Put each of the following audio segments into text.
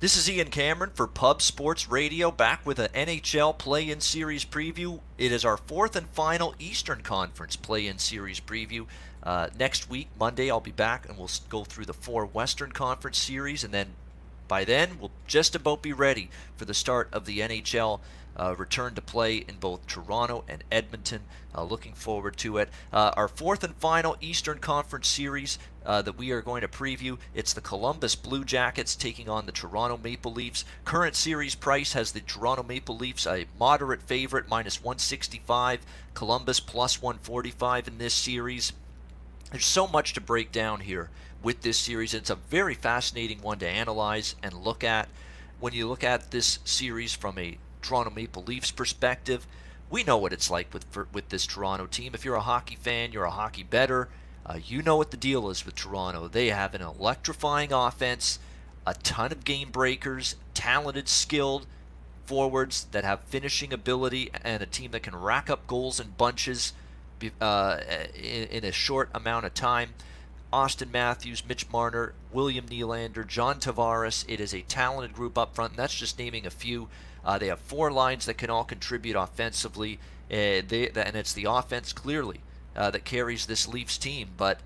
This is Ian Cameron for Pub Sports Radio, back with an NHL Play-In Series preview. It is our fourth and final Eastern Conference Play-In Series preview. Next week, Monday, I'll be back and we'll go through the four Western Conference series, and then by then, we'll just about be ready for the start of the NHL return to play in both Toronto and Edmonton. Looking forward to it. Our fourth and final Eastern Conference series that we are going to preview. It's the Columbus Blue Jackets taking on the Toronto Maple Leafs. Current series price has the Toronto Maple Leafs a moderate favorite, minus 165. Columbus plus 145 in this series. There's so much to break down here with this series. It's a very fascinating one to analyze and look at. When you look at this series from a Toronto Maple Leafs perspective, we know what it's like with this Toronto team. If you're a hockey fan, you're a hockey bettor, you know what the deal is with Toronto. They have an electrifying offense, a ton of game breakers, talented, skilled forwards that have finishing ability, and a team that can rack up goals in bunches in a short amount of time. Austin Matthews, Mitch Marner, William Nylander, John Tavares. It is a talented group up front, and that's just naming a few. They have four lines that can all contribute offensively, and it's the offense, clearly, that carries this Leafs team. But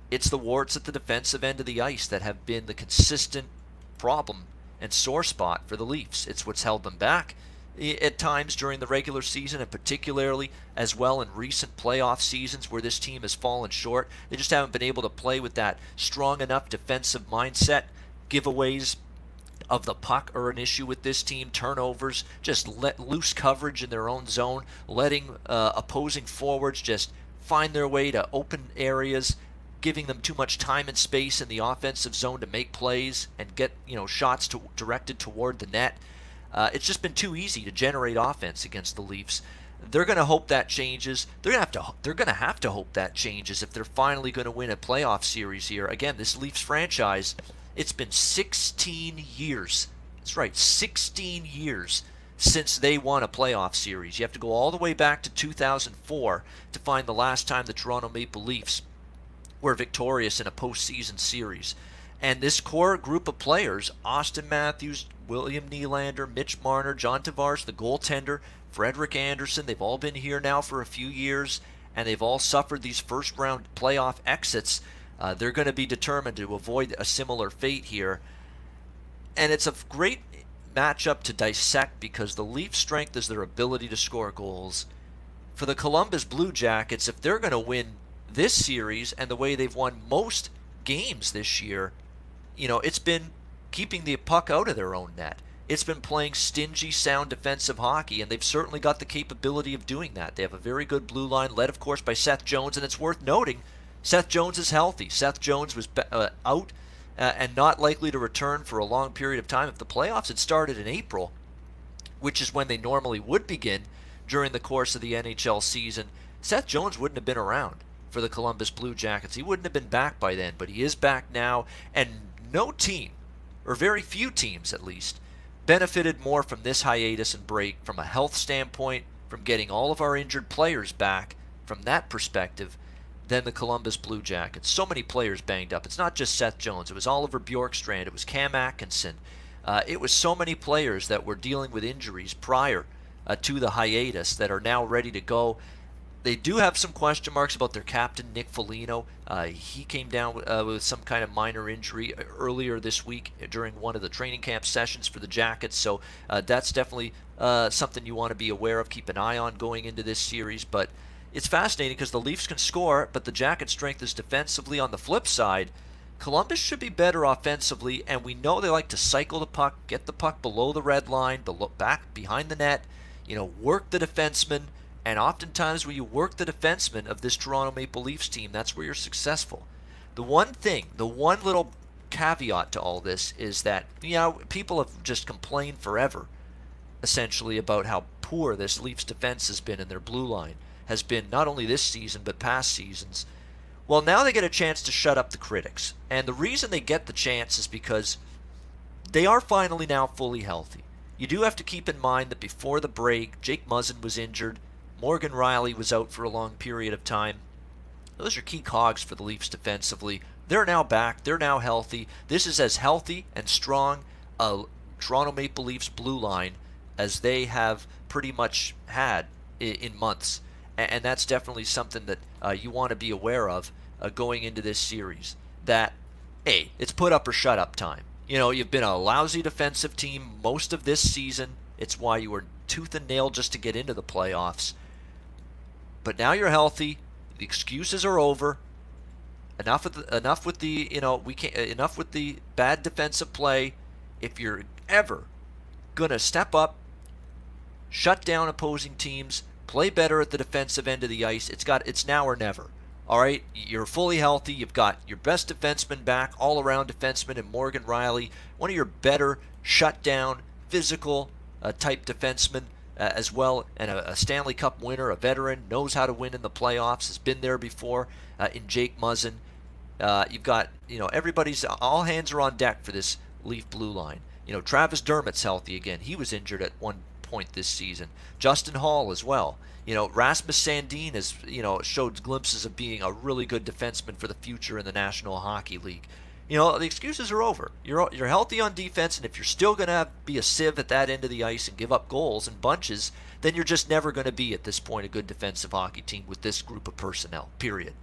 it's the warts at the defensive end of the ice that have been the consistent problem and sore spot for the Leafs. It's what's held them back at times during the regular season, and particularly as well in recent playoff seasons where this team has fallen short. They just haven't been able to play with that strong enough defensive mindset. Giveaways of the puck are an issue with this team. Turnovers, just let loose coverage in their own zone, letting opposing forwards just find their way to open areas, giving them too much time and space in the offensive zone to make plays and get shots directed toward the net. It's just been too easy to generate offense against the Leafs. They're going to hope that changes. They're going to have to hope that changes if they're finally going to win a playoff series here. Again, this Leafs franchise, it's been 16 years. That's right, 16 years since they won a playoff series. You have to go all the way back to 2004 to find the last time the Toronto Maple Leafs were victorious in a postseason series. And this core group of players, Austin Matthews, William Nylander, Mitch Marner, John Tavares, the goaltender, Frederik Andersen, they've all been here now for a few years, and they've all suffered these first-round playoff exits. They're going to be determined to avoid a similar fate here. And it's a great matchup to dissect because the Leafs' strength is their ability to score goals. For the Columbus Blue Jackets, if they're going to win this series and the way they've won most games this year, it's been keeping the puck out of their own net. It's been playing stingy, sound defensive hockey, and they've certainly got the capability of doing that. They have a very good blue line, led, of course, by Seth Jones, and it's worth noting Seth Jones is healthy. Seth Jones was out and not likely to return for a long period of time. If the playoffs had started in April, which is when they normally would begin during the course of the NHL season, Seth Jones wouldn't have been around for the Columbus Blue Jackets. He wouldn't have been back by then, but he is back now, and no team, or very few teams at least, benefited more from this hiatus and break from a health standpoint, from getting all of our injured players back from that perspective, than the Columbus Blue Jackets. So many players banged up. It's not just Seth Jones. It was Oliver Bjorkstrand. It was Cam Atkinson. It was so many players that were dealing with injuries prior to the hiatus that are now ready to go. They do have some question marks about their captain, Nick Foligno. He came down with some kind of minor injury earlier this week during one of the training camp sessions for the Jackets. So that's definitely something you want to be aware of, keep an eye on going into this series. But it's fascinating because the Leafs can score, but the Jackets' strength is defensively. On the flip side, Columbus should be better offensively, and we know they like to cycle the puck, get the puck below the red line, back behind the net, work the defenseman. And oftentimes when you work the defenseman of this Toronto Maple Leafs team, that's where you're successful. The one little caveat to all this is that, people have just complained forever, essentially, about how poor this Leafs defense has been, and their blue line has been not only this season but past seasons. Well, now they get a chance to shut up the critics. And the reason they get the chance is because they are finally now fully healthy. You do have to keep in mind that before the break, Jake Muzzin was injured. Morgan Riley was out for a long period of time. Those are key cogs for the Leafs defensively. They're now back. They're now healthy. This is as healthy and strong a Toronto Maple Leafs blue line as they have pretty much had in months. And that's definitely something that you want to be aware of going into this series. That, hey, it's put up or shut up time. You've been a lousy defensive team most of this season. It's why you were tooth and nail just to get into the playoffs. But now you're healthy. The excuses are over. Enough with the bad defensive play. If you're ever gonna step up, shut down opposing teams, play better at the defensive end of the ice, it's now or never. All right, you're fully healthy. You've got your best defenseman back, all-around defenseman in Morgan Riley, one of your better shutdown, physical type defensemen as well, and a Stanley Cup winner, a veteran, knows how to win in the playoffs, has been there before in Jake Muzzin. You've got, everybody's, all hands are on deck for this Leaf blue line. Travis Dermott's healthy again. He was injured at one point this season. Justin Hall as well. Rasmus Sandin has, showed glimpses of being a really good defenseman for the future in the National Hockey League. The excuses are over. You're healthy on defense, and if you're still going to be a sieve at that end of the ice and give up goals in bunches, then you're just never going to be, at this point, a good defensive hockey team with this group of personnel, period.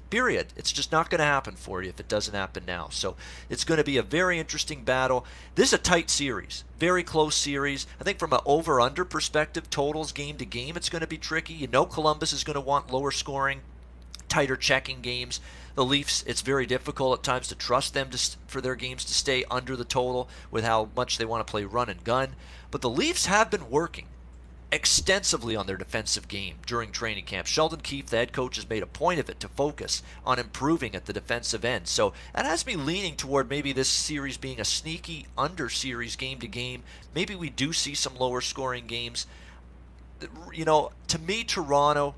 It's just not going to happen for you if it doesn't happen now. So it's going to be a very interesting battle. This is a tight series, very close series. I think from an over-under perspective, totals game to game, it's going to be tricky. Columbus is going to want lower scoring, tighter checking games. The Leafs, it's very difficult at times to trust them for their games to stay under the total with how much they want to play run and gun. But the Leafs have been working extensively on their defensive game during training camp. Sheldon Keefe, the head coach, has made a point of it to focus on improving at the defensive end. So that has me leaning toward maybe this series being a sneaky under series game to game. Maybe we do see some lower scoring games. To me, Toronto's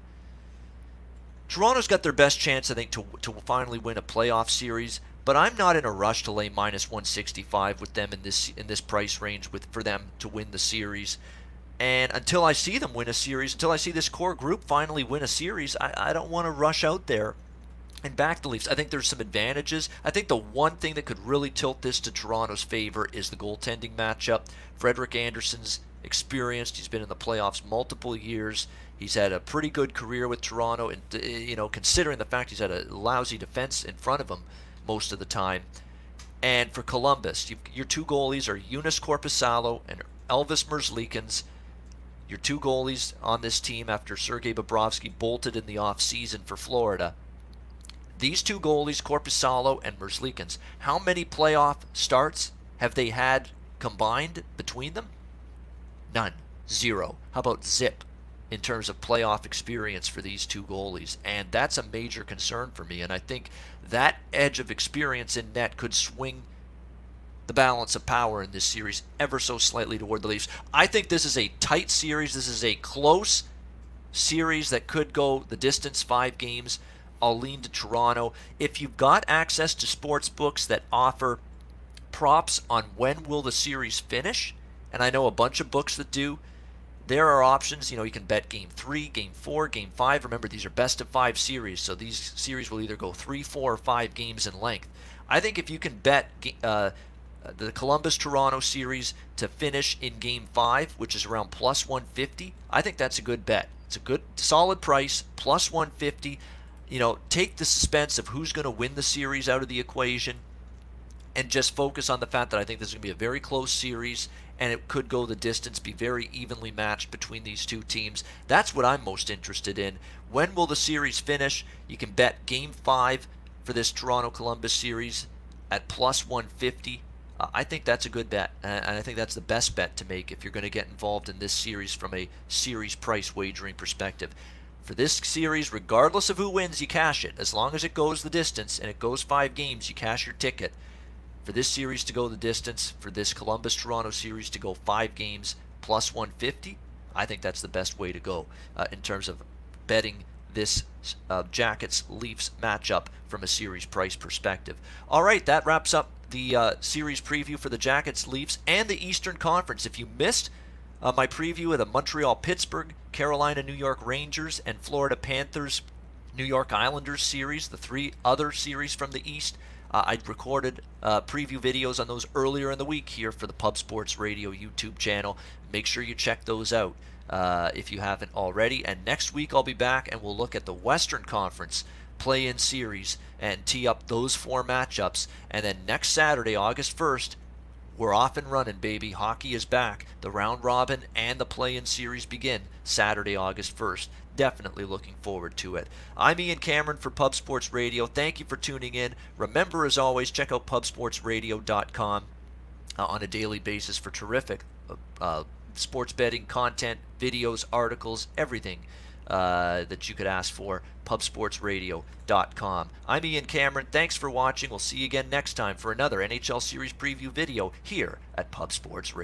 got their best chance, I think, to finally win a playoff series. But I'm not in a rush to lay minus 165 with them in this price range for them to win the series. And until I see them win a series, until I see this core group finally win a series, I don't want to rush out there and back the Leafs. I think there's some advantages. I think the one thing that could really tilt this to Toronto's favor is the goaltending matchup. Frederik Andersen's experienced. He's been in the playoffs multiple years. He's had a pretty good career with Toronto, and considering the fact he's had a lousy defense in front of him most of the time. And for Columbus, your two goalies are Joonas Korpisalo and Elvis Merzlikins. Your two goalies on this team after Sergei Bobrovsky bolted in the offseason for Florida. These two goalies, Korpisalo and Merzlikins, how many playoff starts have they had combined between them? None. Zero. How about zip in terms of playoff experience for these two goalies? And that's a major concern for me. And I think that edge of experience in net could swing the balance of power in this series ever so slightly toward the Leafs. I think this is a tight series. This is a close series that could go the distance, 5 games. I'll lean to Toronto. If you've got access to sports books that offer props on when will the series finish, and I know a bunch of books that do, there are options. You can bet Game 3, Game 4, Game 5. Remember, these are best of 5 series, so these series will either go 3, 4, or 5 games in length. I think if you can bet the Columbus-Toronto series to finish in Game 5, which is around plus 150, I think that's a good bet. It's a good, solid price, plus 150. Take the suspense of who's going to win the series out of the equation and just focus on the fact that I think this is going to be a very close series and it could go the distance, be very evenly matched between these two teams. That's what I'm most interested in. When will the series finish? You can bet Game 5 for this Toronto-Columbus series at plus 150. I think that's a good bet, and I think that's the best bet to make if you're going to get involved in this series from a series price wagering perspective. For this series, regardless of who wins, you cash it. As long as it goes the distance and it goes 5 games, you cash your ticket. For this series to go the distance, for this Columbus-Toronto series to go 5 games plus 150, I think that's the best way to go in terms of betting this Jackets-Leafs matchup from a series price perspective. All right, that wraps up the series preview for the Jackets, Leafs, and the Eastern Conference. If you missed my preview of the Montreal-Pittsburgh, Carolina-New York Rangers, and Florida Panthers, New York Islanders series, the 3 other series from the East, I recorded preview videos on those earlier in the week here for the Pub Sports Radio YouTube channel. Make sure you check those out if you haven't already. And next week I'll be back and we'll look at the Western Conference play-in series and tee up those 4 matchups. And then next Saturday, August 1st, we're off and running, baby. Hockey is back. The round robin and the play-in series begin Saturday, August 1st. Definitely looking forward to it. I'm Ian Cameron for Pub Sports Radio. Thank you for tuning in. Remember, as always, check out pubsportsradio.com on a daily basis for terrific sports betting content, videos, articles, everything that you could ask for. pubsportsradio.com. I'm Ian Cameron. Thanks for watching. We'll see you again next time for another NHL Series preview video here at Pub Sports Radio.